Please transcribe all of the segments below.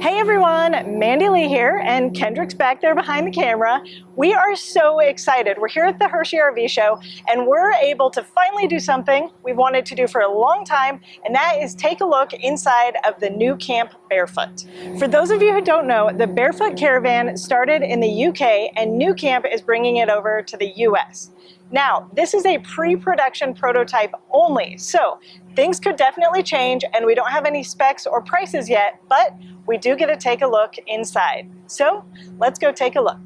Hey everyone, Mandy Lea here, and Kendrick's back there behind the camera. We are so excited. We're here at the Hershey RV show, and we're able to finally do something we've wanted to do for a long time, and that is take a look inside of the nuCamp Barefoot. For those of you who don't know, the Barefoot caravan started in the UK, and nuCamp is bringing it over to the US. Now, this is a pre-production prototype only, so things could definitely change, and we don't have any specs or prices yet, but we do get to take a look inside. So let's go take a look.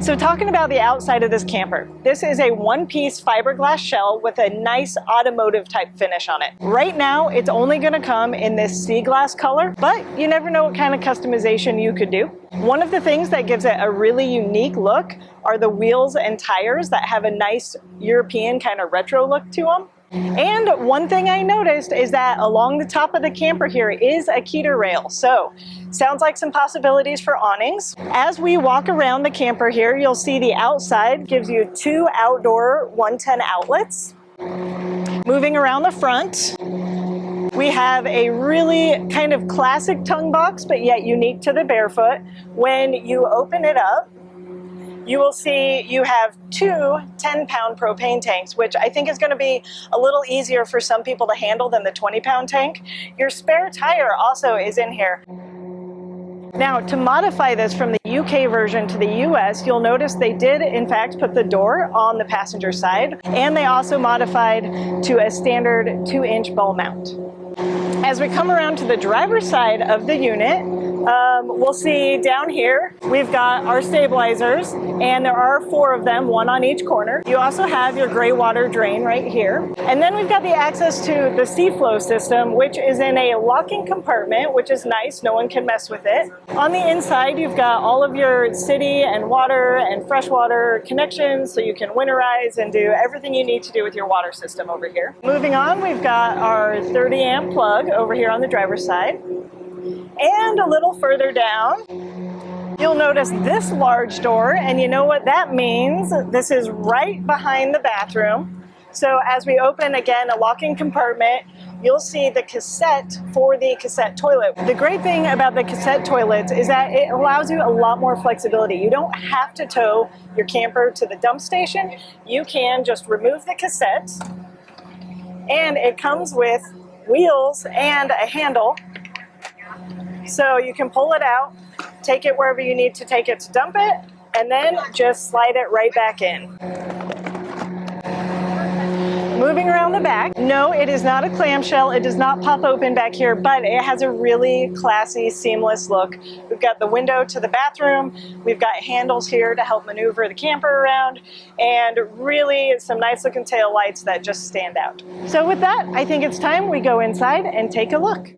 So talking about the outside of this camper, this is a one-piece fiberglass shell with a nice automotive type finish on it. Right now, it's only gonna come in this sea glass color, but you never know what kind of customization you could do. One of the things that gives it a really unique look are the wheels and tires that have a nice European kind of retro look to them. And one thing I noticed is that along the top of the camper here is a Keter rail. So sounds like some possibilities for awnings. As we walk around the camper here, you'll see the outside gives you 2 outdoor 110 outlets. Moving around the front, we have a really kind of classic tongue box, but yet unique to the Barefoot. When you open it up, you will see you have 2 10-pound propane tanks, which I think is going to be a little easier for some people to handle than the 20-pound tank. Your spare tire also is in here. Now, to modify this from the UK version to the US, you'll notice they did in fact put the door on the passenger side, and they also modified to a standard 2-inch ball mount. As we come around to the driver's side of the unit, we'll see down here we've got our stabilizers, and there are 4 of them, 1 on each corner. You also have your gray water drain right here, and then we've got the access to the sea flow system, which is in a locking compartment, which is nice. No one can mess with it. On the inside, you've got all of your city and water and freshwater connections, so you can winterize and do everything you need to do with your water system over here. Moving on, we've got our 30 amp plug over here on the driver's side. And a little further down, you'll notice this large door, and you know what that means. This is right behind the bathroom. So as we open, again, a locking compartment, you'll see the cassette for the cassette toilet. The great thing about the cassette toilets is that it allows you a lot more flexibility. You don't have to tow your camper to the dump station. You can just remove the cassette, and it comes with wheels and a handle. So you can pull it out, take it wherever you need to take it to dump it, and then just slide it right back in. Moving around the back, no, it is not a clamshell. It does not pop open back here, but it has a really classy, seamless look. We've got the window to the bathroom. We've got handles here to help maneuver the camper around, and really some nice looking tail lights that just stand out. So with that, I think it's time we go inside and take a look.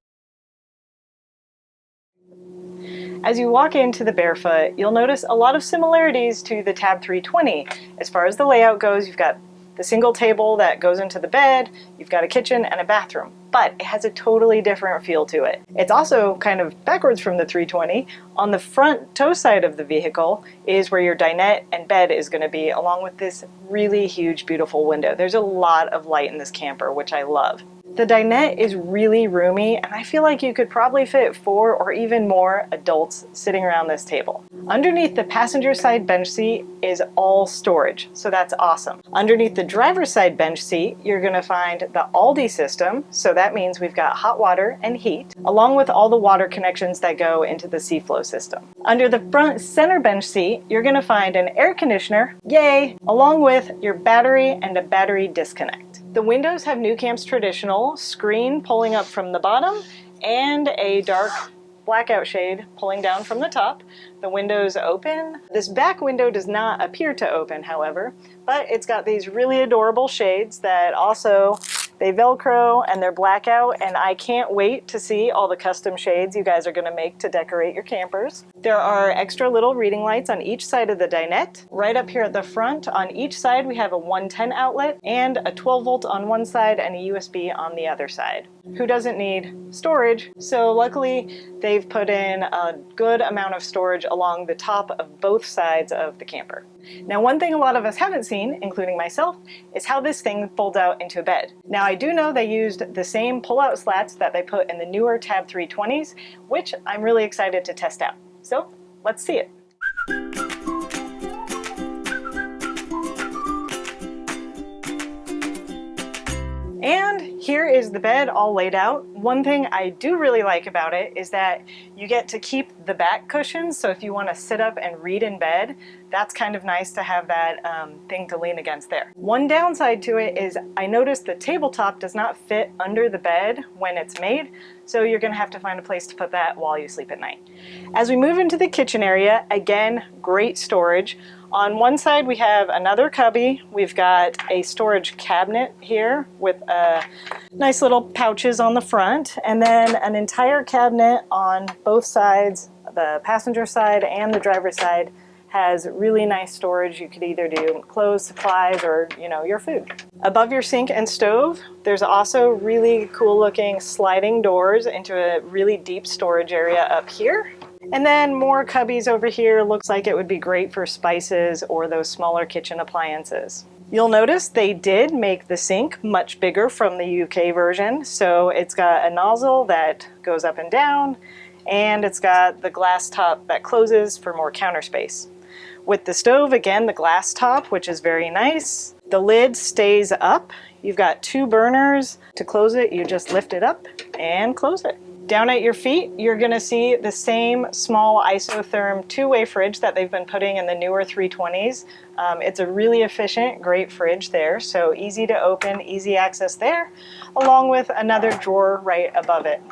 As you walk into the Barefoot, you'll notice a lot of similarities to the Tab 320. As far as the layout goes, you've got the single table that goes into the bed, you've got a kitchen and a bathroom, but it has a totally different feel to it. It's also kind of backwards from the 320. On the front tow side of the vehicle is where your dinette and bed is going to be, along with this really huge, beautiful window. There's a lot of light in this camper, which I love. The dinette is really roomy, and I feel like you could probably fit 4 or even more adults sitting around this table. Underneath the passenger side bench seat is all storage, so that's awesome. Underneath the driver's side bench seat, you're going to find the Aldi system, so that means we've got hot water and heat, along with all the water connections that go into the sea flow system. Under the front center bench seat, you're going to find an air conditioner, yay, along with your battery and a battery disconnect. The windows have nuCamp's traditional screen pulling up from the bottom and a dark blackout shade pulling down from the top. The windows open. This back window does not appear to open, however, but it's got these really adorable shades that also, they Velcro and they're blackout, and I can't wait to see all the custom shades you guys are going to make to decorate your campers. There are extra little reading lights on each side of the dinette. Right up here at the front, on each side we have a 110 outlet and a 12 volt on one side and a USB on the other side. Who doesn't need storage? So luckily they've put in a good amount of storage along the top of both sides of the camper. Now, one thing a lot of us haven't seen, including myself, is how this thing folds out into a bed. Now, I do know they used the same pull-out slats that they put in the newer Tab 320s, which I'm really excited to test out. So let's see it. And here is the bed all laid out. One thing I do really like about it is that you get to keep the back cushions, so if you want to sit up and read in bed, that's kind of nice to have that thing to lean against there. One downside to it is I noticed the tabletop does not fit under the bed when it's made, so you're going to have to find a place to put that while you sleep at night. As we move into the kitchen area, again, great storage. On one side we have another cubby. We've got a storage cabinet here with nice little pouches on the front, and then an entire cabinet on both sides, the passenger side and the driver's side, has really nice storage. You could either do clothes, supplies, or your food. Above your sink and stove, there's also really cool looking sliding doors into a really deep storage area up here. And then more cubbies over here. Looks like it would be great for spices or those smaller kitchen appliances. You'll notice they did make the sink much bigger from the UK version. So it's got a nozzle that goes up and down, and it's got the glass top that closes for more counter space. With the stove, again, the glass top, which is very nice. The lid stays up. You've got two burners. To close it, you just lift it up and close it. Down at your feet, you're gonna see the same small isotherm two-way fridge that they've been putting in the newer 320s. It's a really efficient, great fridge there, so easy to open, easy access there, along with another drawer right above it.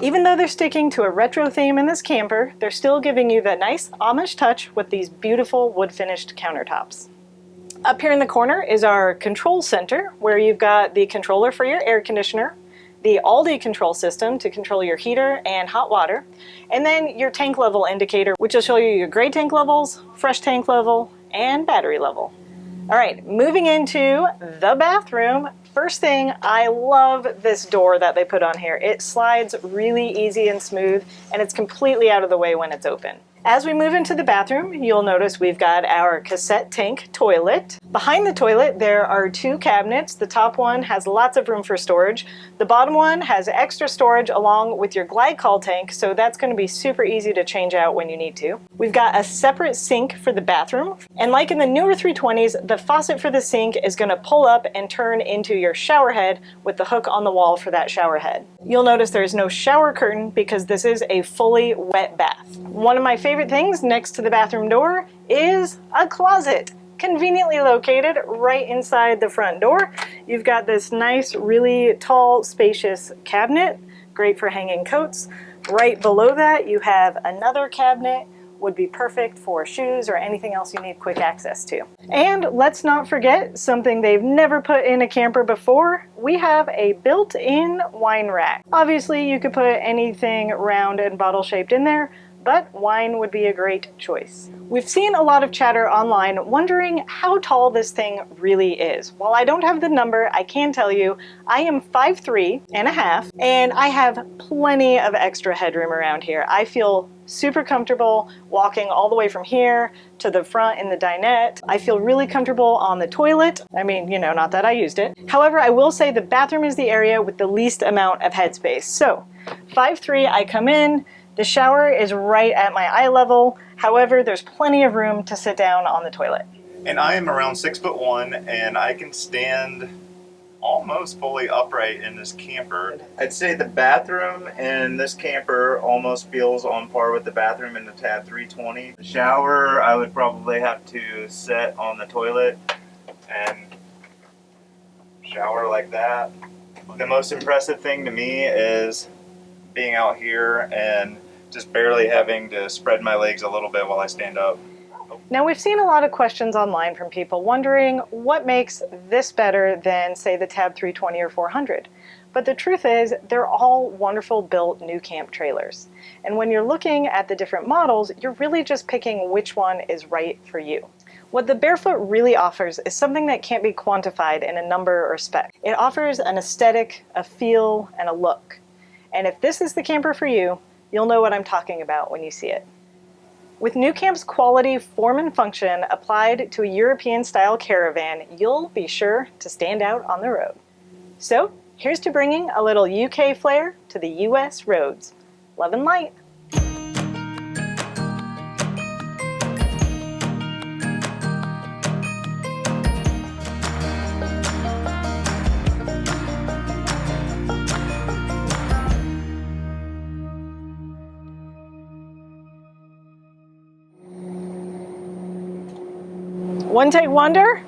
Even though they're sticking to a retro theme in this camper, they're still giving you that nice Amish touch with these beautiful wood-finished countertops. Up here in the corner is our control center, where you've got the controller for your air conditioner, the Aldi control system to control your heater and hot water, and then your tank level indicator, which will show you your gray tank levels, fresh tank level, and battery level. All right, moving into the bathroom. First thing, I love this door that they put on here. It slides really easy and smooth, and it's completely out of the way when it's open. As we move into the bathroom, you'll notice we've got our cassette tank toilet. Behind the toilet, there are two cabinets. The top one has lots of room for storage. The bottom one has extra storage along with your glycol tank, so that's going to be super easy to change out when you need to. We've got a separate sink for the bathroom, and like in the newer 320s, the faucet for the sink is going to pull up and turn into your shower head with the hook on the wall for that shower head. You'll notice there's no shower curtain because this is a fully wet bath. One of my favorite things next to the bathroom door is a closet, conveniently located right inside the front door. You've got this nice, really tall, spacious cabinet, great for hanging coats. Right below that, you have another cabinet, would be perfect for shoes or anything else you need quick access to. And let's not forget something they've never put in a camper before. We have a built-in wine rack. Obviously, you could put anything round and bottle-shaped in there, but wine would be a great choice. We've seen a lot of chatter online wondering how tall this thing really is. While I don't have the number, I can tell you I am 5'3.5", and I have plenty of extra headroom around here. I feel super comfortable walking all the way from here to the front in the dinette. I feel really comfortable on the toilet. I mean, not that I used it. However, I will say the bathroom is the area with the least amount of headspace. So 5'3", I come in, the shower is right at my eye level. However, there's plenty of room to sit down on the toilet. And I am around 6'1", and I can stand almost fully upright in this camper. I'd say the bathroom in this camper almost feels on par with the bathroom in the Tab 320. The shower, I would probably have to sit on the toilet and shower like that. The most impressive thing to me is being out here and just barely having to spread my legs a little bit while I stand up. Now, we've seen a lot of questions online from people wondering what makes this better than, say, the Tab 320 or 400. but the truth is they're all wonderful built nuCamp trailers. And when you're looking at the different models, you're really just picking which one is right for you. What the Barefoot really offers is something that can't be quantified in a number or spec. It offers an aesthetic, a feel, and a look. And if this is the camper for you, you'll know what I'm talking about when you see it. With nuCamp's quality, form, and function applied to a European-style caravan, you'll be sure to stand out on the road. So, here's to bringing a little UK flair to the US roads. Love and light! One take wonder?